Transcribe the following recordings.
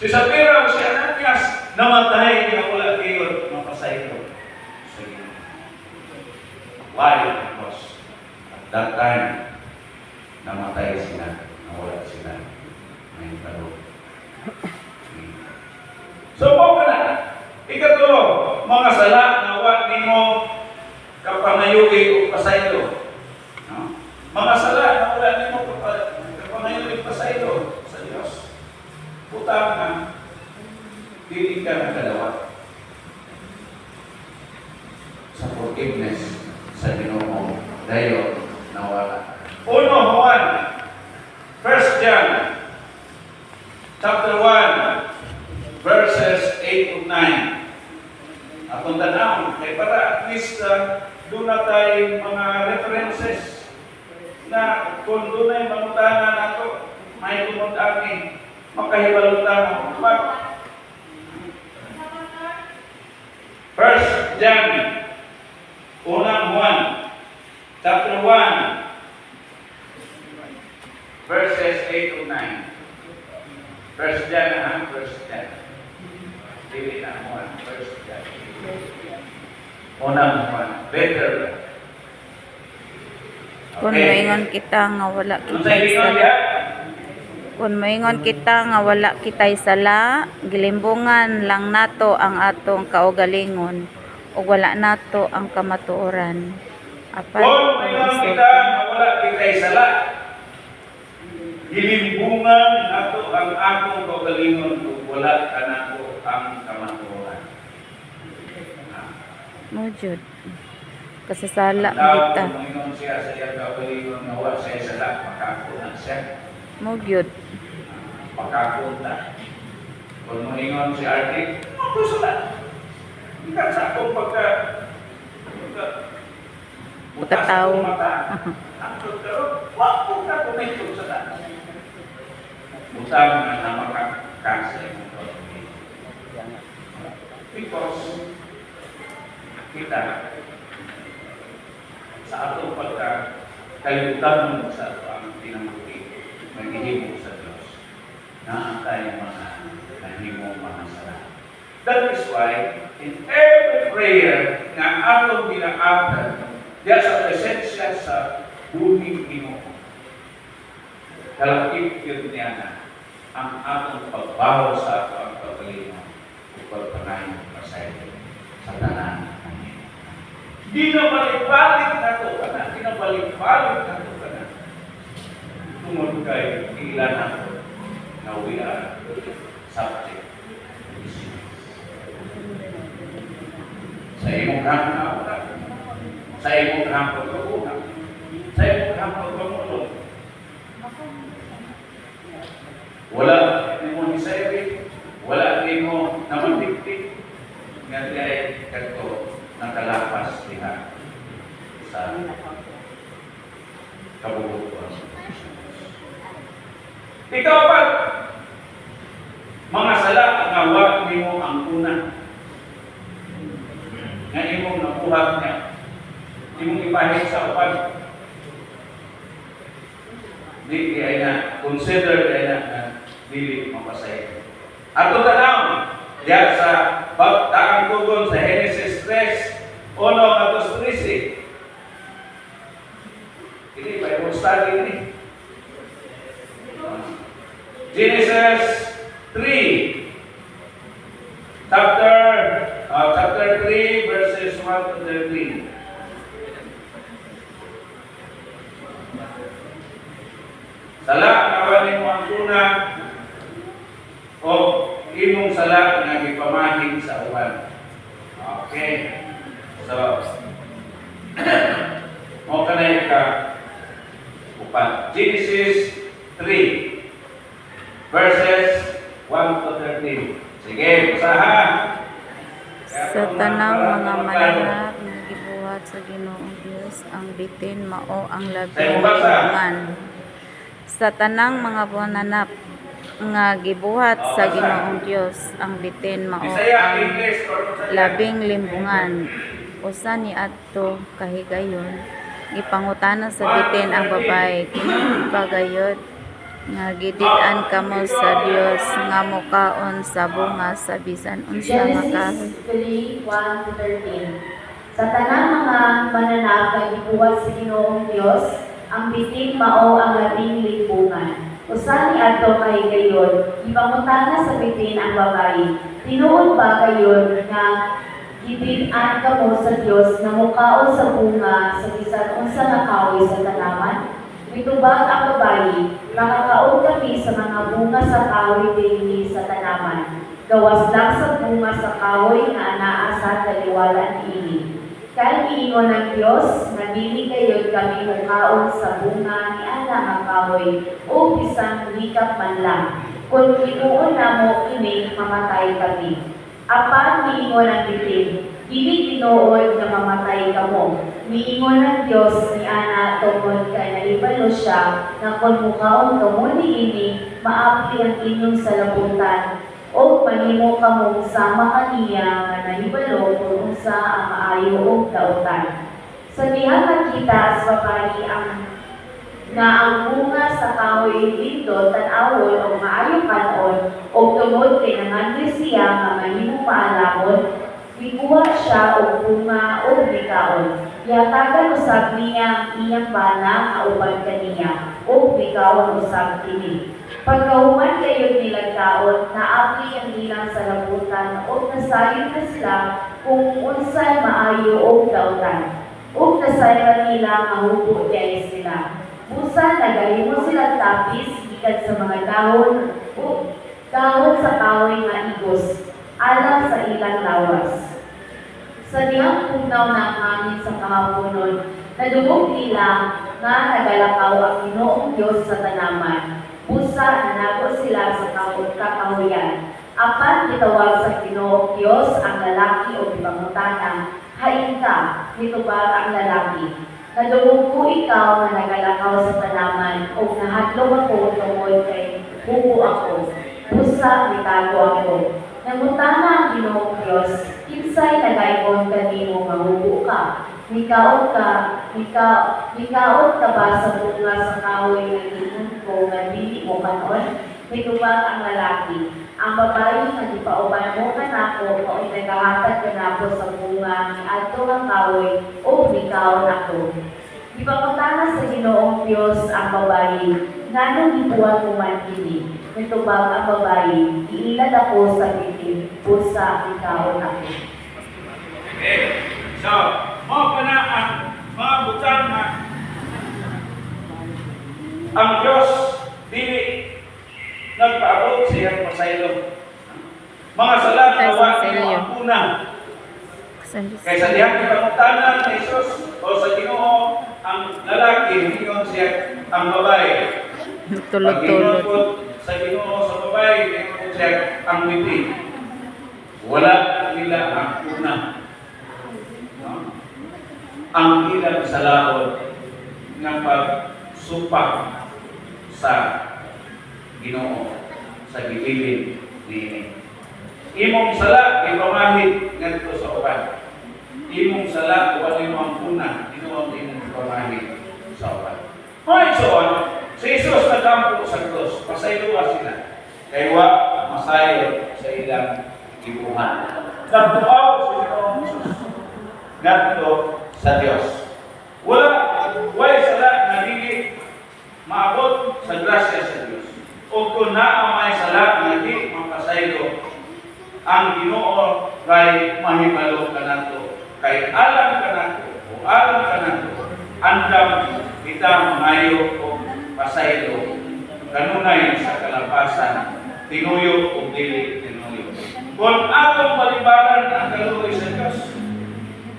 Si Sapphira o si Ananias, namatay niya wala kayo mapasay ko. Why? Because at that time, namatay sila, nawala sila. Ngayon talo. So, po ka na. Ikatulo, mga sala na wala nimo kapangayuki o pasaylo. No? Mga sala na wala nimo kapangayuki o pasaylo sa Diyos. Utang na, hindi ka na kalawa sa forgiveness sa Ginoo dayon nawala. Uno, Juan, 1 John, chapter 1, verses 8 to 9. Atong tanaw, kay para at least doon na tayo mga references na kung doon ay manutanan nato, may tumod amin, makahibalutan mo. First John, unang Juan, chapter 1, verses 8 to 9. First John, First John. Dili na Juan, First John. Unang Juan, better. Kung maingon kita nga wala kitay sala. Kung maingon kita nga wala kitay sala, gilimbungan lang nato ang atong kaugalingon ug wala nato ang kamatuoran. Apan Kung maingon kita nga wala kitay sala, gilimbungan nato ang atong kaugalingon ug wala kanako ang kamatuoran. mo jud kasasala Tao, kita kung maingon siya sa iyang kaugalingon nga wala siya sala, makakunan siya. mo gyud Pagkakunta. Kung maingon si Artie, ako sala. Ikan sa akong pagkatao. Ang pagkaro, wako ka kumitong sala. Utang na makakasa yung because kita sa atong kalimutan mo sa ang pinamuti, maghihimo sa Diyos na tayo mga nahimo mga sala. That is why, in every prayer na atong ginaabdan, diya sa presensya sa buhing Ginoo, kalakip yun niya na ang atong pagbaho sa ato ang pagkalino o pagpanayon pasay sa tanan ng Ginoo. Ginabalik-balik na ito ka na, ginabalik-balik na ito ka na. Tungod kay ilan na ito na we are subject to disease. Sa imong hanggang sa imong hanggang pagkakunan, sa imong hanggang pagkamulo, wala mo ni Sabi, wala mo naman diktik, nga kaya kato nakalapas diha sa kabubutuan. Ikaw pa, mga sala nga wa nimo ang una. Nga imong nabuhat niya, imong ipahit sa upan. Di ay na, consider ay na dili mapasay. Ato tanaw, diya sa bagtaang tugon sa Genesis 3, 1 katos 13. Ini Bible study ini. Genesis 3, chapter 3, verses 1 to 13. Sala kawanin mo ang tuna o imong sala nga gipamahing sa uwan. Okay. So, mo kanay ka upat. Genesis 3 verses 1 to 13. Sige, usaha. sa tanang mga mananap nga gibuhat sa Ginoong Dios ang bitin mao ang labing limbungan. Sa tanang mga mananap nga gibuhat sa Ginoong Dios ang bitin mao ang labing limbungan. Usa ni adto kahigayon gipangutana sa bitin ang babae, kinsa ba gayud nga gidid-an kamo sa Dios nga mukaon sa bunga sa bisan unsa nga kahoy. Genesis 3:1-13. Sa tanang mga mananap nga gibuhat sa Ginoong Dios, ang bitin mao ang labing lipungan. Usa ni adto kay gayon, ipangutana sa bitin ang babayi. Tinuod ba gayon nga gidid-an kamo sa Dios nga mukaon sa bunga sa bisan unsa nga kahoy sa tanaman? Mitubag ang babayi, nakakaon kami sa mga bunga sa kahoy dinhi sa tanaman. Gawas lang sa bunga sa kahoy nga anaa sa taliwala niini. Kay giingon ng Dios, nga dili kayo kami mukaon sa bunga ni ana nga kahoy o bisan likap man lang. Kung tinuon namo ini, mamatay kami. Apan miingon ang bitin, dili tinuod nga mamatay kamo. Miingon ng Dios ni ana tungod kay naibalo siya na kung mukaon kamo niini, maapli ang inyong salabutan o panimo kamong sama kaniya nga nahibalo kung unsa ang maayo og dautan. Sa diha makita sa babayi ang bunga sa kahoy dito tan-awon o maayo kanon o tungod kay nangandoy siya nga mahimong maalabon, gikuha siya og bunga o bikaon. Yatagan usab niya ang iyang bana nga uban kaniya o bikaon usab kini. Pagkahuman kayo nilang taon, naapli ang ilang salabutan o nasayon na sila kung unsay maayo o dautan. O nasayon nila nga hubo dahil sila. Busa nagahimo sila tapis gikan sa mga dahon o dahon sa kahoy nga igos, alang sa ilang lawas. Sa dihang pugnaw ng hangin sa kahaponon, nadugog nila nga nagalakaw ang Ginoong Dios sa tanaman. Busa nanago sila sa kakahuyan. Apan gitawag sa Ginoong Dios ang lalaki o ipangutanang, hain ka, mitubag ang lalaki. Nadugog ko ikaw na nagalakaw sa tanaman o nahadlong ako tungod kay buko ako. Busa nitago ako. Nangutana ang Ginoong Dios, kinsay nagaingon kanimo nga hubo ka? Mikaot ka ba sa bunga sa kahoy nga giingon ko nga dili mo kanon? Mitubag ang lalaki. Ang babae nga gipauban mo kanako o nagahatag kanako sa bunga ni adto nga kahoy o mikaon ako. Ipangutana sa Ginoong Dios ang babae, nganong gibuhat mo man kini? Mitubag ang babae, iilad ako sa bitin, busa mikaon ako. Okay. So, mo pa na ang mga butang na ang Diyos dili nagpaabot sa iyang pasaylo. Mga salat na wala ang una. Kaysa diyang ipangutanan ni Jesus o sa Ginoo ang lalaki, hingon siya ang babae. Tulot-tulot. Pag sa Ginoo sa babae, hingon siya ang bitin. Wala nila ang una. Ang ilang sa laot ng pagsupak sa Ginoo sa gilid ni imong sala ipamahid ngadto sa uban. Imong sala wala imong una, Ginoo imong ipamahid sa uban. Hoy son, si Jesus nagkampo sa krus, pasayloa sila. Kay wa masayo sa ilang gibuhan. Nagtuaw si Ginoo Jesus. Ngadto sa Dios. Wala sala na dili maabot sa grasya sa Dios. O kung naamay sala na di mapasaylo, ang Ginoo kay mahibalo kanato, kay alam kanato o alam kanato, andam kita mangayo o pasaylo, kanunay sa kalapasan, tinuyo o dili tinuyo. Kung atong balibaran ang kaluoy sa Dios,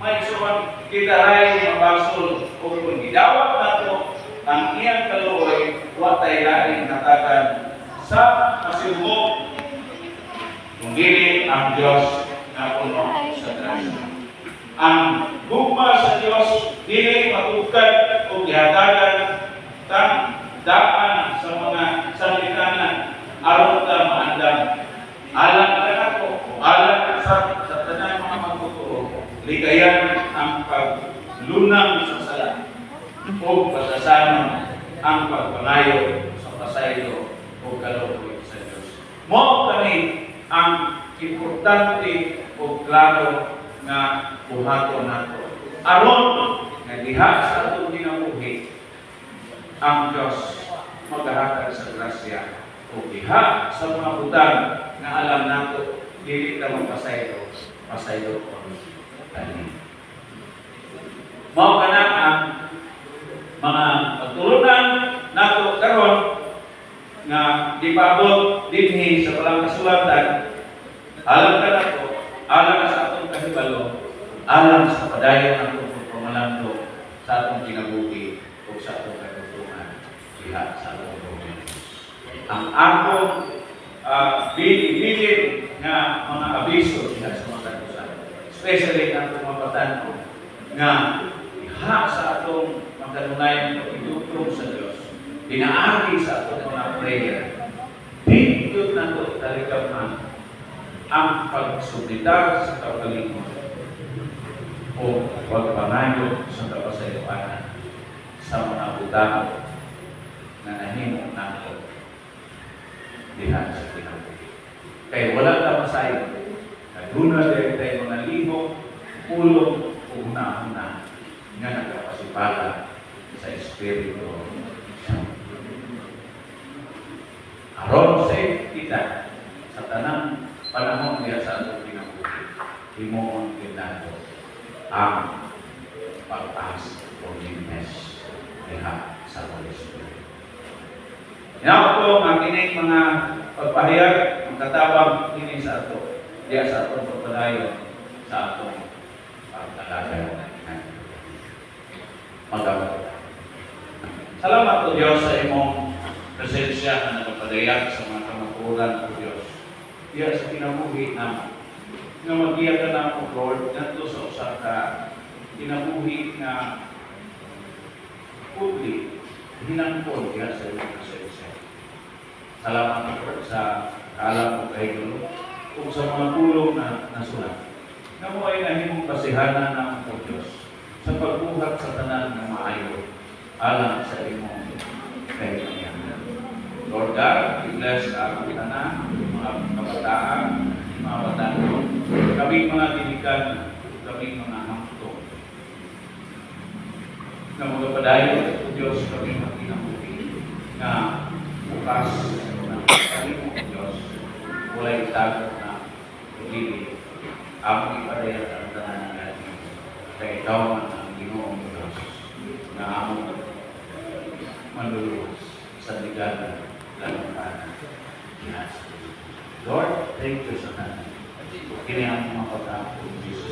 may suwang kita ay mabasol o kung gidawat nato ang iyang kaluoy, watay laing natakan sa masimbo kung dili ang Diyos na puno sa grasya. Ang gugma sa Diyos dili matugkad o gihatagan tang daan sa mga salitanan aron ta maandam. Alam ka nako o alam sa tanan mga magtuturo, ligayan ang paglunang sa sala o pasasamang ang pagpangayo sa pasaylo o kaloob sa Dios. Mo kani ang importante o klaro nga buhaton nato. Aron nga diha sa atong ginabuhi ang Dios maghahatag sa grasya o diha sa mga butang nga alam nato dili ta pasaylo ko ani. Mao kana ang mga pagtulunan nato karon nga gipabot dinhi sa palang kasulatan alam ka nato, alam sa atong kahibalo, alam sa padayon atong pamalandong sa atong kinabuhi o sa atong katutunan diha sa atong Diyos. Ang atong bilin nga mga abiso diha sa mga katusan, especially ang atong mapatanon nga diha sa atong magkanunayan pagtutulong sa Diyos, dinaagi sa atong mga prayer, dito na ito talikaman ang pagsubitar sa kaugalingon o pagpangayo sa kapasayuan sa mga butang na nahimo nato diha sa kinabuhi. Kaya wala ka masayo, naguna dahil tayo mga libo, ulong o una-una nga nagkapasipala sa Espiritu Santo. Aron sa kita sa tanang panahon niya sa atong kinabuhi, himoon kinado ang pag-ask forgiveness diha sa Holy Spirit. Yan po ang kining mga pagpahayag, ang katawag kini sa ato, diha sa atong pagpadayon sa atong pagtalagay. Magawad. Salamat po Diyos sa imong presensya na nagpadayag sa mga kamaturan po Diyos. Diya sa kinabuhi naman. Nga mag-iya ka na po, Lord, nato sa usa ka kinabuhi na public, hinangkon diya sa iyong presensya. Salamat po sa kaalam mo kay Lord, kung sa mga tulong na nasulat. Nga mo ay nahimong pasihanan ng po Diyos sa pagbuhat sa tanan ng maayo alang sa imong kahilingan. Lord God, we bless ang tanan, mga kabataan, mga batanon, kaming mga dinigan, kaming mga hamtong. Na magpadayon sa Diyos kaming mga kinabuhi na bukas na kaming mga Diyos, walay itago na pagili, among ipadayon ang tanan natin, kay ikaw man ang Ginoong Diyos na among manluluwas sa liganan ng panan. Lord, thank you sa tanan. Kini ang mga pagkakas.